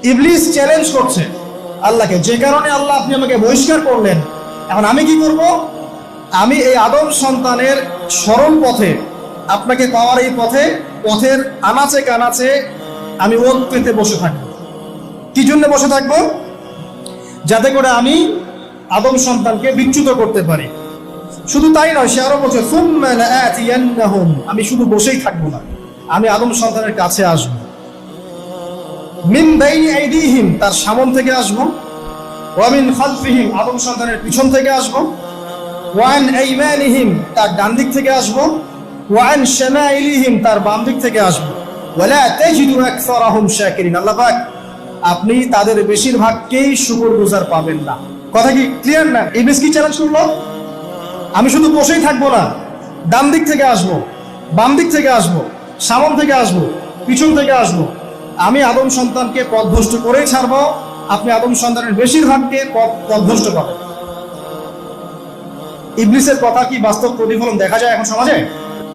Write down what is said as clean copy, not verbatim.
ইবলিস চ্যালেঞ্জ করছে আল্লাহকে, যে কারণে আল্লাহ আপনি আমাকে বহিষ্কার করলেন, এখন আমি কি করব? আমি এই আদম সন্তানের সরল পথে, আপনাকে পাওয়ার এই পথের আনাচে কানাচে আমি ওত পেতে বসে থাকবো। কি জন্য বসে থাকবো? যাতে করে আমি আদম সন্তানকে বিচ্যুত করতে পারি। শুধু তাই নয়, সে আরো বলছে সুম্মা লাআতিয়ান্নাহুম, আমি শুধু বসেই থাকবো না, আমি আদম সন্তানের কাছে আসবো। মিন বাইনি আইদিহিম, তার সামন থেকে আসবো। ওয়া মিন খালফিহিম, আদম সন্তানের পিছন থেকে আসবো। ওয়া আন আইমানিহিম, তার ডান দিক থেকে আসবো। ওয়া আন শামাইলিহিম, তার বাম দিক থেকে আসবো। ওয়ালা তাজিদু আকসারাহুম শাকিরিন, আল্লাহ পাক আপনি তাদের বেশিরভাগকেই শুকরগুজার পাবেন না। কথা কি ক্লিয়ার না? ইবলিস কি চ্যালেঞ্জ করলো? আমি শুধু বসেই থাকবো না, ডান দিক থেকে আসবো, বাম দিক থেকে আসবো, সামন থেকে আসবো, পিছন থেকে আসবো। আমি আদম সন্তানকে পথভ্রষ্ট করেই ছাড়বো, আপনি আদম সন্তানের বেশিরভাগকে পথভ্রষ্ট পাবেন। ইবলিসের কথা কি বাস্তব প্রতিফলন দেখা যায় এখন সমাজে?